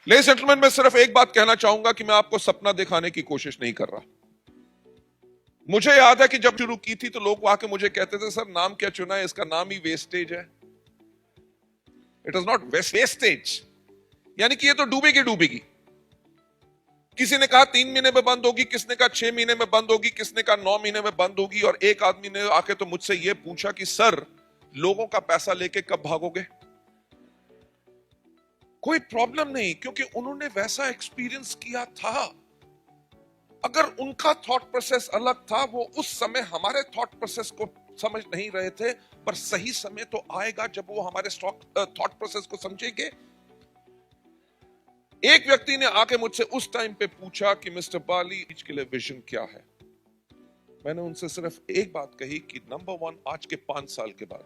Ladies gentleman, मैं सिर्फ एक बात कहना चाहूंगा कि मैं आपको सपना दिखाने की कोशिश नहीं कर रहा। मुझे याद है कि जब शुरू की थी तो लोग आके मुझे कहते थे, सर नाम क्या चुना है, इसका नाम ही वेस्टेज है। इट इज नॉट वेस्टेज, यानी कि ये तो डूबेगी डूबेगी। किसी ने कहा 3 महीने में बंद होगी, किसने कहा 6 महीने में बंद होगी, किसने कहा 9 महीने में बंद होगी। और एक आदमी ने आके तो मुझसे यह पूछा कि सर लोगों का पैसा लेके कब भागोगे। कोई प्रॉब्लम नहीं, क्योंकि उन्होंने वैसा एक्सपीरियंस किया था। अगर उनका थॉट प्रोसेस अलग था, वो उस समय हमारे थॉट प्रोसेस को समझ नहीं रहे थे, पर सही समय तो आएगा जब वो हमारे थॉट प्रोसेस को समझेंगे। एक व्यक्ति ने आके मुझसे उस टाइम पे पूछा कि मिस्टर बाली के लिए विजन क्या है। मैंने उनसे सिर्फ एक बात कही कि नंबर 1, आज के 5 साल के बाद,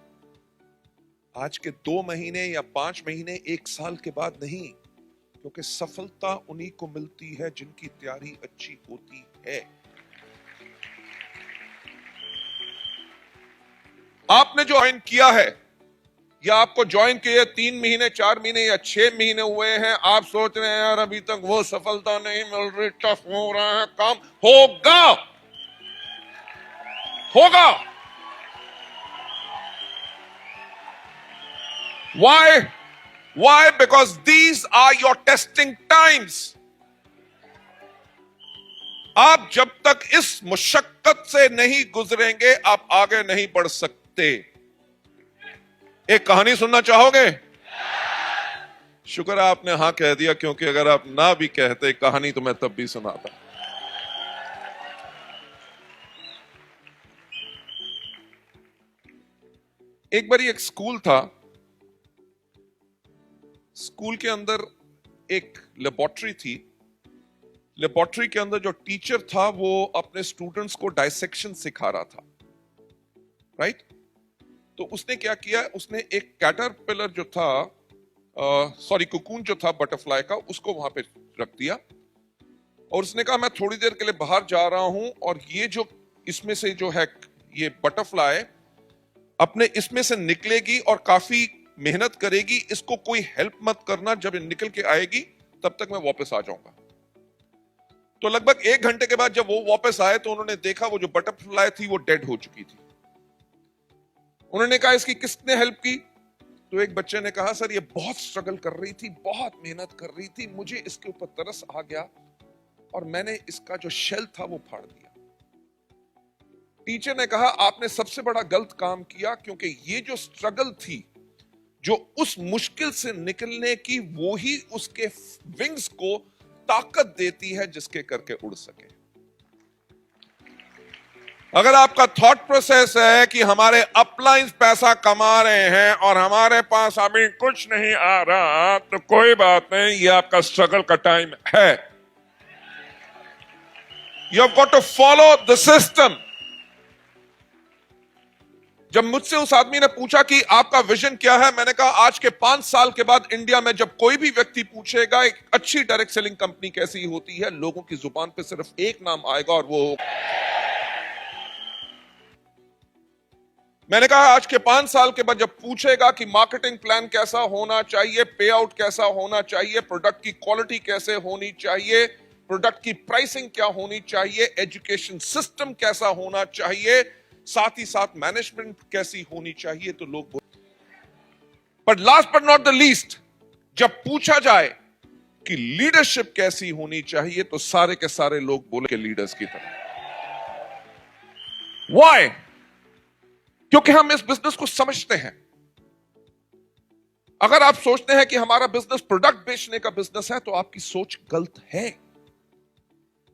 आज के 2 महीने या 5 महीने, 1 साल के बाद नहीं, क्योंकि सफलता उन्हीं को मिलती है जिनकी तैयारी अच्छी होती है। आपने जो ज्वाइन किया है, या आपको ज्वाइन किए 3 महीने, 4 महीने या 6 महीने हुए हैं, आप सोच रहे हैं यार अभी तक वो सफलता नहीं मिल रही, टफ हो रहा है काम, होगा होगा। Why? Because these are your testing times. आप जब तक इस मुशक्कत से नहीं गुजरेंगे, आप आगे नहीं बढ़ सकते। एक कहानी सुनना चाहोगे? शुक्र है आपने हां कह दिया, क्योंकि अगर आप ना भी कहते कहानी तो मैं तब भी सुनाता। एक बार एक स्कूल था। स्कूल के अंदर एक लेबोरेटरी थी। लेबोरेटरी के अंदर जो टीचर था वो अपने स्टूडेंट्स को डाइसेक्शन सिखा रहा था, राइट। तो उसने क्या किया, उसने एक कैटरपिलर जो था, कुकून जो था बटरफ्लाई का, उसको वहां पे रख दिया। और उसने कहा मैं थोड़ी देर के लिए बाहर जा रहा हूं, और ये जो इसमें से जो है ये बटरफ्लाई अपने इसमें से निकलेगी और काफी मेहनत करेगी, इसको कोई हेल्प मत करना, जब ये निकल के आएगी तब तक मैं वापस आ जाऊंगा। तो लगभग 1 घंटे के बाद जब वो वापस आए तो उन्होंने देखा वो जो बटरफ्लाई थी वो डेड हो चुकी थी। उन्होंने कहा इसकी किसने हेल्प की? तो एक बच्चे ने कहा सर ये बहुत स्ट्रगल कर रही थी, बहुत मेहनत कर रही थी, मुझे इसके ऊपर तरस आ गया और मैंने इसका जो शेल था वो फाड़ दिया। टीचर ने कहा आपने सबसे बड़ा गलत काम किया, क्योंकि ये जो स्ट्रगल थी, जो उस मुश्किल से निकलने की, वो ही उसके विंग्स को ताकत देती है जिसके करके उड़ सके। अगर आपका थॉट प्रोसेस है कि हमारे अपलाइंस पैसा कमा रहे हैं और हमारे पास अभी कुछ नहीं आ रहा, तो कोई बात नहीं, ये आपका स्ट्रगल का टाइम है। You have got to follow the system. जब मुझसे उस आदमी ने पूछा कि आपका विजन क्या है, मैंने कहा आज के 5 साल के बाद इंडिया में जब कोई भी व्यक्ति पूछेगा एक अच्छी डायरेक्ट सेलिंग कंपनी कैसी होती है, लोगों की जुबान पे सिर्फ एक नाम आएगा और वो, मैंने कहा आज के 5 साल के बाद जब पूछेगा कि मार्केटिंग प्लान कैसा होना चाहिए, पे आउट कैसा होना चाहिए, प्रोडक्ट की क्वालिटी कैसे होनी चाहिए, प्रोडक्ट की प्राइसिंग क्या होनी चाहिए, एजुकेशन सिस्टम कैसा होना चाहिए, साथ ही साथ मैनेजमेंट कैसी होनी चाहिए, तो लोग बोले। But last but not the least, जब पूछा जाए कि लीडरशिप कैसी होनी चाहिए, तो सारे के सारे लोग बोले कि लीडर्स की तरह। व्हाई? क्योंकि हम इस बिजनेस को समझते हैं। अगर आप सोचते हैं कि हमारा बिजनेस प्रोडक्ट बेचने का बिजनेस है, तो आपकी सोच गलत है।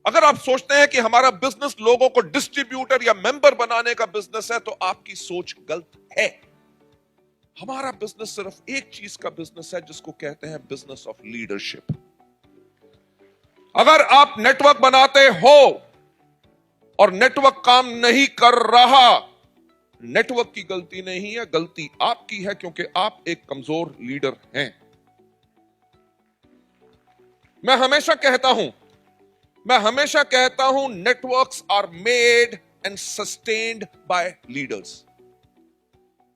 अगर आप सोचते हैं कि हमारा बिजनेस लोगों को डिस्ट्रीब्यूटर या मेंबर बनाने का बिजनेस है, तो आपकी सोच गलत है। हमारा बिजनेस सिर्फ एक चीज का बिजनेस है, जिसको कहते हैं बिजनेस ऑफ लीडरशिप। अगर आप नेटवर्क बनाते हो और नेटवर्क काम नहीं कर रहा, नेटवर्क की गलती नहीं है, गलती आपकी है, क्योंकि आप एक कमजोर लीडर हैं। मैं हमेशा कहता हूं networks are made and sustained by leaders.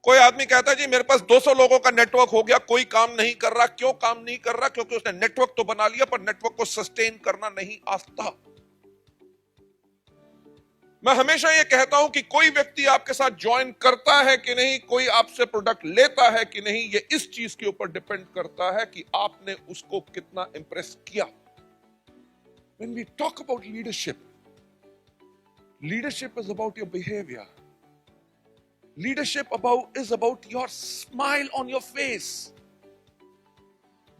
कोई आदमी कहता है जी मेरे पास 200 लोगों का नेटवर्क हो गया, कोई काम नहीं कर रहा। क्यों काम नहीं कर रहा? क्योंकि उसने नेटवर्क तो बना लिया पर नेटवर्क को सस्टेन करना नहीं आता। मैं हमेशा यह कहता हूं कि कोई व्यक्ति आपके साथ ज्वाइन करता है कि नहीं, कोई आपसे प्रोडक्ट लेता है कि नहीं, यह इस चीज के ऊपर डिपेंड करता है कि आपने उसको कितना इंप्रेस किया। When we talk about leadership, leadership is about your behavior. Leadership is about your smile on your face.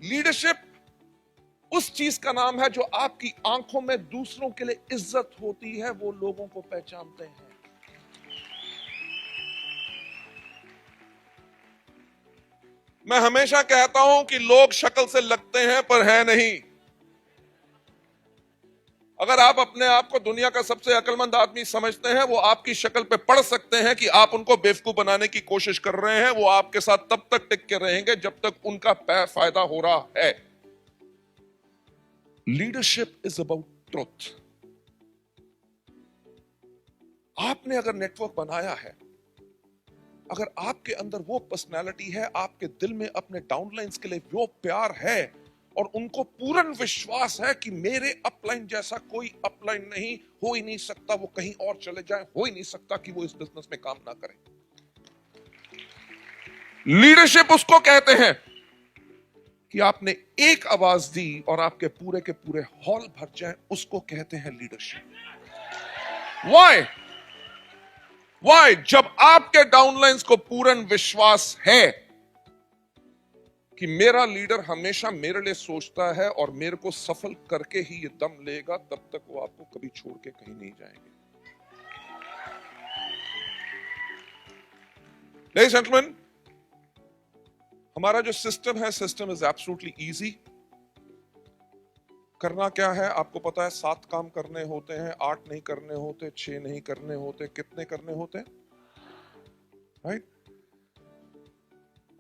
Leadership उस चीज का नाम है जो आपकी आंखों में दूसरों के लिए इज्जत होती है, वो लोगों को पहचानते हैं। मैं हमेशा कहता हूं कि लोग शक्ल से लगते हैं पर है नहीं। अगर आप अपने आप को दुनिया का सबसे अक्लमंद आदमी समझते हैं, वो आपकी शक्ल पे पढ़ सकते हैं कि आप उनको बेवकूफ बनाने की कोशिश कर रहे हैं। वो आपके साथ तब तक टिक के रहेंगे जब तक उनका फायदा हो रहा है। Leadership is about truth. आपने अगर नेटवर्क बनाया है, अगर आपके अंदर वो पर्सनालिटी है, आपके दिल में अपने डाउनलाइंस के लिए वो प्यार है और उनको पूर्ण विश्वास है कि मेरे अपलाइन जैसा कोई अपलाइन नहीं, हो ही नहीं सकता, वो कहीं और चले जाए, हो ही नहीं सकता कि वो इस बिजनेस में काम ना करें। लीडरशिप उसको कहते हैं कि आपने एक आवाज दी और आपके पूरे हॉल भर जाए, उसको कहते हैं लीडरशिप। वाई? जब आपके डाउनलाइंस को पूर्ण विश्वास है कि मेरा लीडर हमेशा मेरे लिए सोचता है और मेरे को सफल करके ही ये दम लेगा, तब तक वो आपको कभी छोड़ के कहीं नहीं जाएंगे। Ladies and gentlemen, हमारा जो सिस्टम है, सिस्टम इज एब्सोल्युटली इजी। करना क्या है आपको पता है, 7 काम करने होते हैं, 8 नहीं करने होते, 6 नहीं करने होते, कितने करने होते हैं? राइट?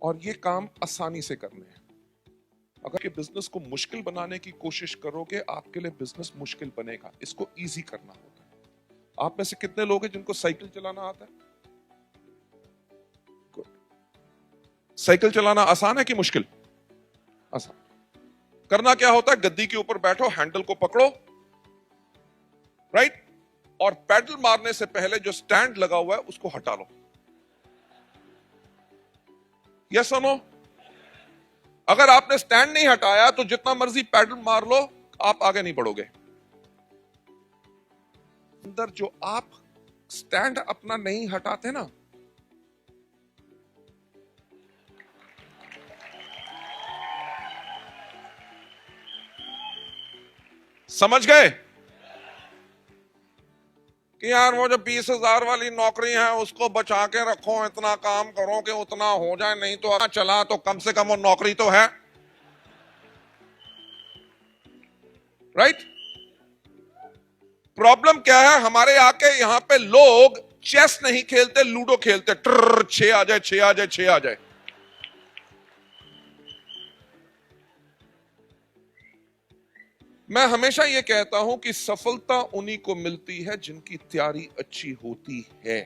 और ये काम आसानी से करने हैं। अगर के बिजनेस को मुश्किल बनाने की कोशिश करोगे, आपके लिए बिजनेस मुश्किल बनेगा। इसको इजी करना होता है। आप में से कितने लोग हैं जिनको साइकिल चलाना आता है? साइकिल चलाना आसान है कि मुश्किल? आसान। करना क्या होता है, गद्दी के ऊपर बैठो, हैंडल को पकड़ो, राइट, और पैडल मारने से पहले जो स्टैंड लगा हुआ है उसको हटा लो। यस और नो? अगर आपने स्टैंड नहीं हटाया तो जितना मर्जी पैडल मार लो, आप आगे नहीं बढ़ोगे। अंदर जो आप स्टैंड अपना नहीं हटाते ना, समझ गए कि यार वो जो 20,000 वाली नौकरी है उसको बचा के रखो, इतना काम करो कि उतना हो जाए, नहीं तो अगर चला तो कम से कम वो नौकरी तो है। राइट? प्रॉब्लम क्या है, हमारे आके यहां पे लोग चेस नहीं खेलते, लूडो खेलते। 6 आ जाए, 6 आ जाए, 6 आ जाए। मैं हमेशा यह कहता हूं कि सफलता उन्हीं को मिलती है जिनकी तैयारी अच्छी होती है।